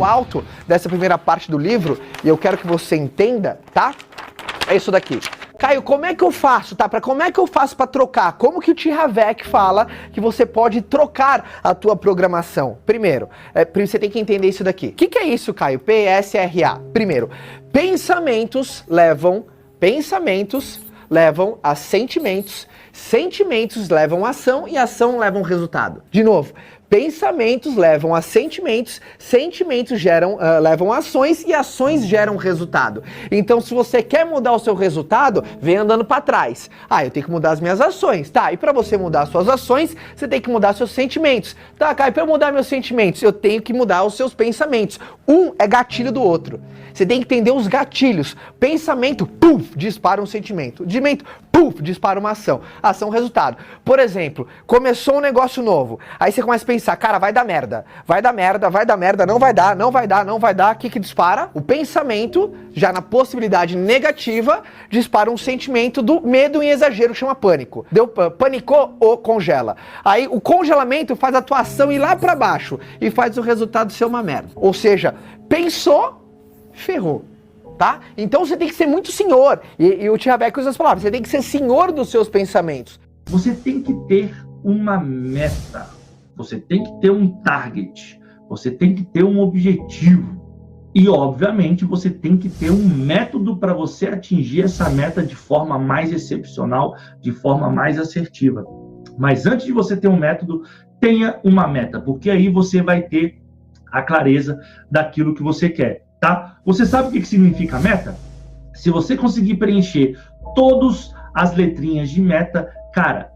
ponto alto dessa primeira parte do livro, e eu quero que você entenda, tá? É isso daqui. Caio, como é que eu faço, tá? Como é que eu faço para trocar? Como que o T. Havek fala que você pode trocar a tua programação? Primeiro, você tem que entender isso daqui. O que é isso, Caio? PSRA. Primeiro, pensamentos levam a sentimentos, sentimentos levam a ação e ação levam resultado. De novo, pensamentos levam a sentimentos, sentimentos levam a ações e ações geram resultado. Então, se você quer mudar o seu resultado, vem andando para trás. Eu tenho que mudar as minhas ações, tá? E para você mudar as suas ações, você tem que mudar seus sentimentos. Tá, Caio, para eu mudar meus sentimentos, eu tenho que mudar os seus pensamentos. Um é gatilho do outro. Você tem que entender os gatilhos. Pensamento, puf, dispara um sentimento. Sentimento, puf, dispara uma ação. Ação, resultado. Por exemplo, começou um negócio novo. Aí você começa a pensar, cara, vai dar merda. Vai dar merda, não vai dar. O que dispara? O pensamento, já na possibilidade negativa, dispara um sentimento do medo em exagero, que chama pânico. Panicou ou congela. Aí o congelamento faz a tua ação ir lá pra baixo e faz o resultado ser uma merda. Ou seja, pensou, ferrou, tá? Então você tem que ser muito senhor. E o T. Havek usa as palavras, você tem que ser senhor dos seus pensamentos. Você tem que ter uma meta, você tem que ter um target, você tem que ter um objetivo. E, obviamente, você tem que ter um método para você atingir essa meta de forma mais excepcional, de forma mais assertiva. Mas antes de você ter um método, tenha uma meta, porque aí você vai ter a clareza daquilo que você quer. Tá? Você sabe o que significa meta? Se você conseguir preencher todas as letrinhas de meta, cara,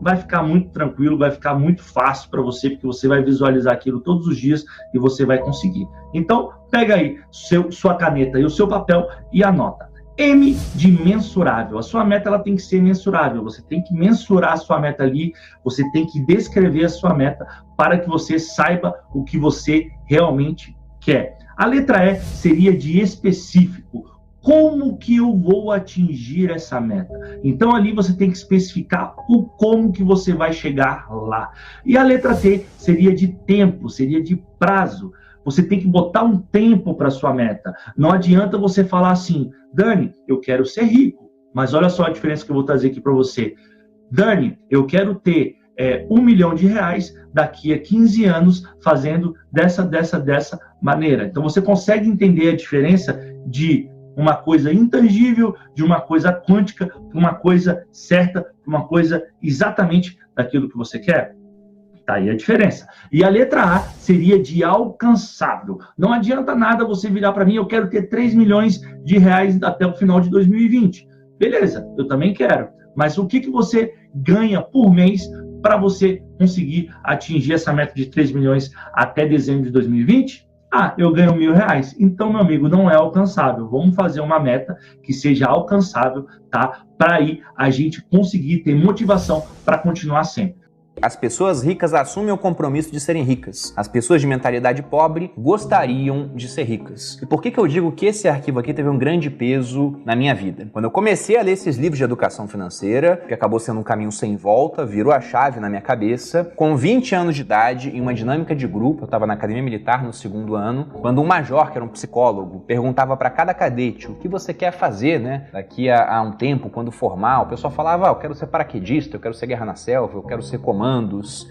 vai ficar muito tranquilo, vai ficar muito fácil para você, porque você vai visualizar aquilo todos os dias e você vai conseguir. Então, pega aí sua caneta e o seu papel e anota. M de mensurável. A sua meta ela tem que ser mensurável. Você tem que mensurar a sua meta ali, você tem que descrever a sua meta para que você saiba o que você realmente quer. A letra E seria de específico. Como que eu vou atingir essa meta? Então ali você tem que especificar o como que você vai chegar lá. E a letra T seria de tempo, seria de prazo. Você tem que botar um tempo para sua meta. Não adianta você falar assim, Dani, eu quero ser rico. Mas olha só a diferença que eu vou trazer aqui para você. Dani, eu quero ter R$1 milhão daqui a 15 anos fazendo dessa maneira. Então você consegue entender a diferença de uma coisa intangível, de uma coisa quântica, para uma coisa certa, para uma coisa exatamente daquilo que você quer? Tá aí a diferença. E a letra A seria de alcançável. Não adianta nada você virar para mim, eu quero ter R$3 milhões até o final de 2020. Beleza, eu também quero. Mas o que você ganha por mês para você conseguir atingir essa meta de 3 milhões até dezembro de 2020? Eu ganho R$1.000. Então, meu amigo, não é alcançável. Vamos fazer uma meta que seja alcançável, tá? Para aí a gente conseguir ter motivação para continuar sempre. As pessoas ricas assumem o compromisso de serem ricas. As pessoas de mentalidade pobre gostariam de ser ricas. E por que eu digo que esse arquivo aqui teve um grande peso na minha vida? Quando eu comecei a ler esses livros de educação financeira, que acabou sendo um caminho sem volta, virou a chave na minha cabeça, com 20 anos de idade, em uma dinâmica de grupo, eu estava na Academia Militar no 2º ano, quando um major, que era um psicólogo, perguntava para cada cadete o que você quer fazer, né? Daqui a um tempo, quando formar, o pessoal falava, eu quero ser paraquedista, eu quero ser guerra na selva, eu quero ser comando.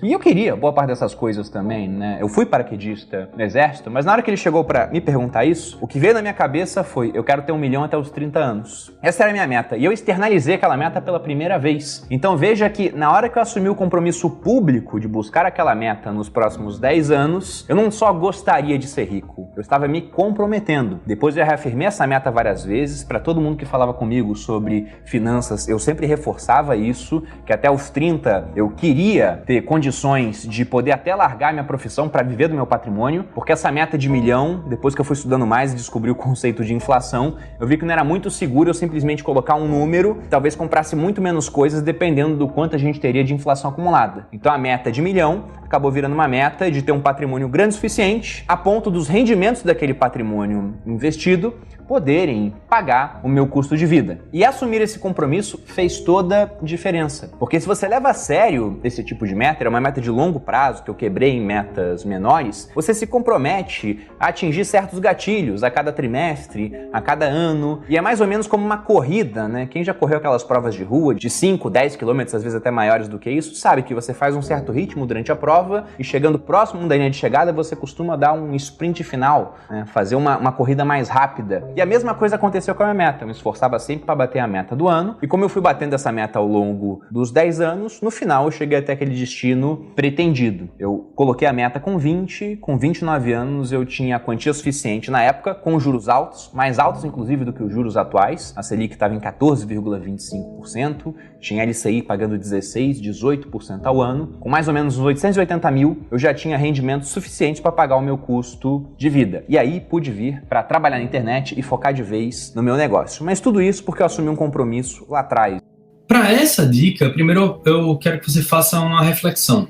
E eu queria boa parte dessas coisas também, né? Eu fui paraquedista no exército, mas na hora que ele chegou pra me perguntar isso, o que veio na minha cabeça foi, eu quero ter 1 milhão até os 30 anos. Essa era a minha meta. E eu externalizei aquela meta pela primeira vez. Então veja que na hora que eu assumi o compromisso público de buscar aquela meta nos próximos 10 anos, eu não só gostaria de ser rico, eu estava me comprometendo. Depois eu reafirmei essa meta várias vezes, para todo mundo que falava comigo sobre finanças, eu sempre reforçava isso, que até os 30 eu queria ter condições de poder até largar minha profissão para viver do meu patrimônio, porque essa meta de 1 milhão, depois que eu fui estudando mais e descobri o conceito de inflação, eu vi que não era muito seguro eu simplesmente colocar um número, talvez comprasse muito menos coisas dependendo do quanto a gente teria de inflação acumulada. Então a meta de 1 milhão acabou virando uma meta de ter um patrimônio grande o suficiente, a ponto dos rendimentos daquele patrimônio investido poderem pagar o meu custo de vida. E assumir esse compromisso fez toda a diferença. Porque se você leva a sério esse tipo de meta, é uma meta de longo prazo, que eu quebrei em metas menores, você se compromete a atingir certos gatilhos a cada trimestre, a cada ano, e é mais ou menos como uma corrida, né? Quem já correu aquelas provas de rua de 5, 10 quilômetros, às vezes até maiores do que isso, sabe que você faz um certo ritmo durante a prova e chegando próximo da linha de chegada, você costuma dar um sprint final, né? Fazer uma corrida mais rápida. E a mesma coisa aconteceu com a minha meta. Eu me esforçava sempre para bater a meta do ano, e como eu fui batendo essa meta ao longo dos 10 anos, no final eu cheguei até aquele destino pretendido. Eu coloquei a meta com 20, com 29 anos eu tinha a quantia suficiente na época, com juros altos, mais altos inclusive do que os juros atuais. A Selic estava em 14,25%, tinha LCI pagando 16%, 18% ao ano. Com mais ou menos uns 880 mil, eu já tinha rendimentos suficientes para pagar o meu custo de vida. E aí pude vir para trabalhar na internet e focar de vez no meu negócio. Mas tudo isso porque eu assumi um compromisso lá atrás. Para essa dica, primeiro eu quero que você faça uma reflexão.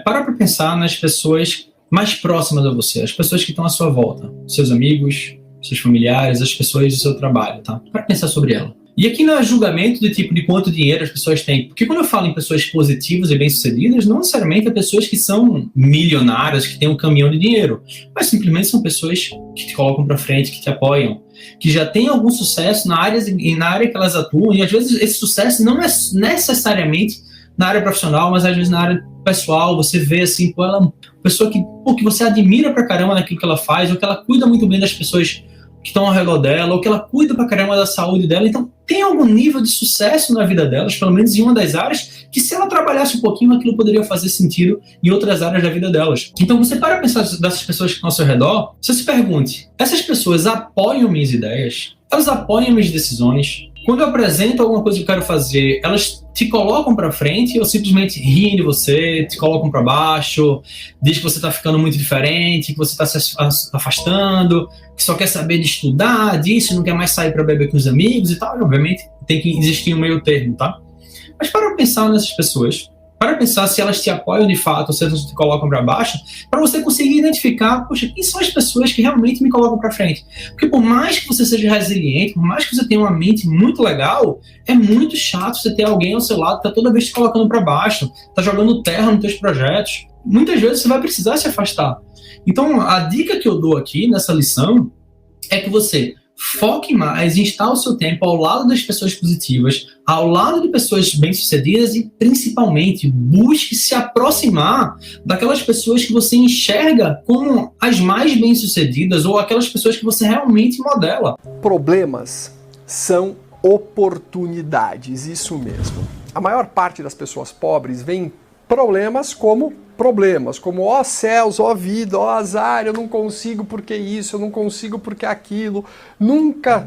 Para pensar nas pessoas mais próximas a você, as pessoas que estão à sua volta, seus amigos, seus familiares, as pessoas do seu trabalho, tá? Para pensar sobre ela. E aqui não é julgamento do tipo de quanto dinheiro as pessoas têm, porque quando eu falo em pessoas positivas e bem-sucedidas, não necessariamente é pessoas que são milionárias, que têm um caminhão de dinheiro, mas simplesmente são pessoas que te colocam para frente, que te apoiam, que já têm algum sucesso na área que elas atuam, e às vezes esse sucesso não é necessariamente na área profissional, mas às vezes na área pessoal. Você vê assim, ela é uma pessoa que você admira pra caramba naquilo que ela faz, ou que ela cuida muito bem das pessoas que estão ao redor dela, ou que ela cuida pra caramba da saúde dela. Então tem algum nível de sucesso na vida delas, pelo menos em uma das áreas, que se ela trabalhasse um pouquinho, aquilo poderia fazer sentido em outras áreas da vida delas. Então você para pensar dessas pessoas que estão ao seu redor, você se pergunte, essas pessoas apoiam minhas ideias? Elas apoiam minhas decisões? Quando eu apresento alguma coisa que eu quero fazer, elas te colocam para frente ou simplesmente riem de você, te colocam para baixo, diz que você está ficando muito diferente, que você está se afastando, que só quer saber de estudar, disso, não quer mais sair para beber com os amigos e tal? E, obviamente, tem que existir um meio termo, tá? Mas para pensar nessas pessoas, para pensar se elas te apoiam de fato ou se elas te colocam para baixo, para você conseguir identificar, poxa, quem são as pessoas que realmente me colocam para frente? Porque por mais que você seja resiliente, por mais que você tenha uma mente muito legal, é muito chato você ter alguém ao seu lado que está toda vez te colocando para baixo, está jogando terra nos teus projetos. Muitas vezes você vai precisar se afastar. Então, a dica que eu dou aqui nessa lição é que você foque mais em estar o seu tempo ao lado das pessoas positivas, ao lado de pessoas bem-sucedidas e, principalmente, busque se aproximar daquelas pessoas que você enxerga como as mais bem-sucedidas ou aquelas pessoas que você realmente modela. Problemas são oportunidades, isso mesmo. A maior parte das pessoas pobres vê problemas, como ó céus, ó vida, ó azar, eu não consigo porque isso, eu não consigo porque aquilo, nunca,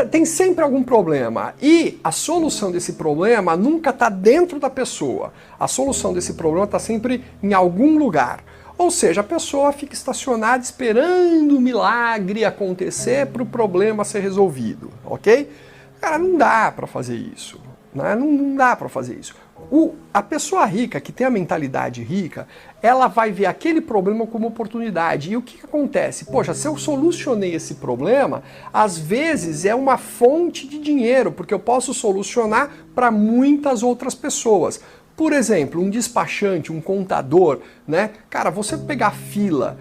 tem sempre algum problema. E a solução desse problema nunca está dentro da pessoa, a solução desse problema está sempre em algum lugar. Ou seja, a pessoa fica estacionada esperando o milagre acontecer para o problema ser resolvido, ok? Cara, não dá para fazer isso, né? Não dá para fazer isso. A pessoa rica, que tem a mentalidade rica, ela vai ver aquele problema como oportunidade. E o que acontece? Poxa, se eu solucionei esse problema, às vezes é uma fonte de dinheiro, porque eu posso solucionar para muitas outras pessoas. Por exemplo, um despachante, um contador, né? Cara, você pegar fila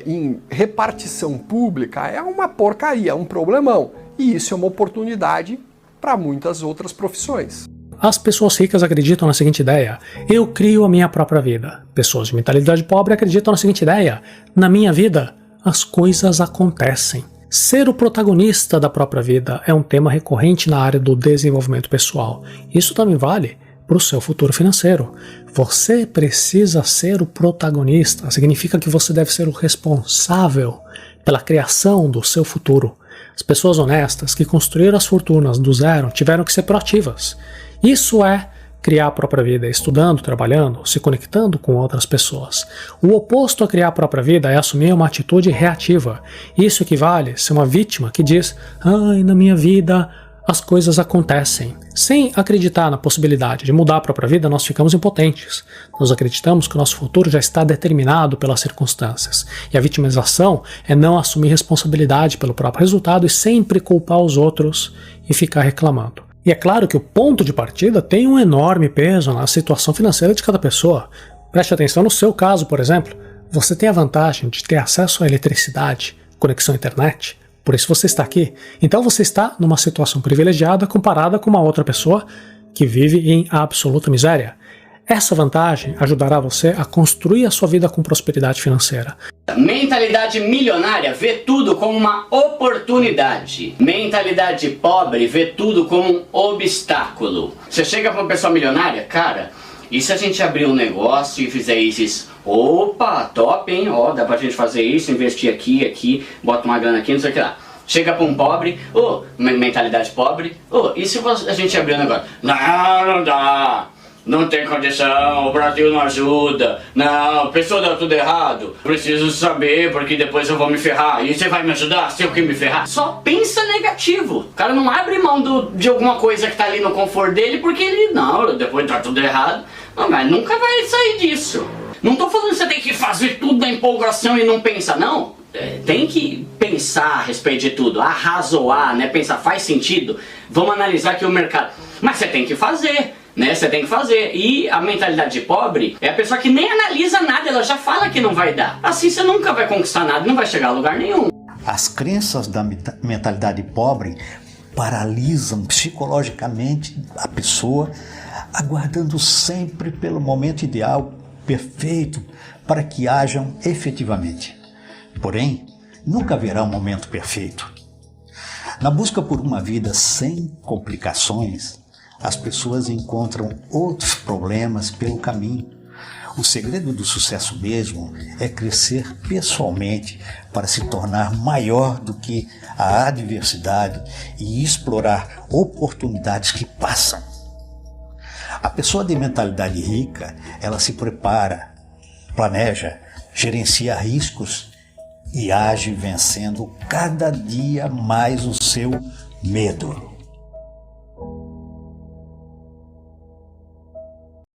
em repartição pública é uma porcaria, é um problemão. E isso é uma oportunidade para muitas outras profissões. As pessoas ricas acreditam na seguinte ideia: eu crio a minha própria vida. Pessoas de mentalidade pobre acreditam na seguinte ideia: na minha vida, as coisas acontecem. Ser o protagonista da própria vida é um tema recorrente na área do desenvolvimento pessoal. Isso também vale para o seu futuro financeiro. Você precisa ser o protagonista. Significa que você deve ser o responsável pela criação do seu futuro. As pessoas honestas que construíram as fortunas do zero tiveram que ser proativas. Isso é criar a própria vida, estudando, trabalhando, se conectando com outras pessoas. O oposto a criar a própria vida é assumir uma atitude reativa. Isso equivale a ser uma vítima que diz: ai, na minha vida as coisas acontecem. Sem acreditar na possibilidade de mudar a própria vida, nós ficamos impotentes. Nós acreditamos que o nosso futuro já está determinado pelas circunstâncias. E a vitimização é não assumir responsabilidade pelo próprio resultado e sempre culpar os outros e ficar reclamando. E é claro que o ponto de partida tem um enorme peso na situação financeira de cada pessoa. Preste atenção no seu caso, por exemplo. Você tem a vantagem de ter acesso à eletricidade, conexão à internet. Por isso você está aqui. Então você está numa situação privilegiada comparada com uma outra pessoa que vive em absoluta miséria. Essa vantagem ajudará você a construir a sua vida com prosperidade financeira. Mentalidade milionária vê tudo como uma oportunidade. Mentalidade pobre vê tudo como um obstáculo. Você chega para uma pessoa milionária, cara, e se a gente abrir um negócio e fizer isso? Opa, top, hein? Ó, dá pra gente fazer isso, investir aqui, bota uma grana aqui, não sei o que lá. Chega pra um pobre, mentalidade pobre, e se a gente abrir um negócio? Não dá. Não tem condição, o Brasil não ajuda. Não, a pessoa dá tudo errado. Preciso saber, porque depois eu vou me ferrar. E você vai me ajudar se eu que me ferrar? Só pensa negativo. O cara não abre mão de alguma coisa que tá ali no conforto dele, porque ele, não, depois tá tudo errado. Não, mas nunca vai sair disso. Não tô falando que você tem que fazer tudo na empolgação e não pensar, não. Tem que pensar a respeito de tudo, arrazoar, né? Pensar, faz sentido? Vamos analisar aqui o mercado. Mas você tem que fazer. Né, você tem que fazer. E a mentalidade pobre é a pessoa que nem analisa nada, ela já fala que não vai dar. Assim você nunca vai conquistar nada, não vai chegar a lugar nenhum. As crenças da mentalidade pobre paralisam psicologicamente a pessoa, aguardando sempre pelo momento ideal, perfeito, para que hajam efetivamente. Porém, nunca haverá um momento perfeito. Na busca por uma vida sem complicações, as pessoas encontram outros problemas pelo caminho. O segredo do sucesso mesmo é crescer pessoalmente para se tornar maior do que a adversidade e explorar oportunidades que passam. A pessoa de mentalidade rica, ela se prepara, planeja, gerencia riscos e age vencendo cada dia mais o seu medo.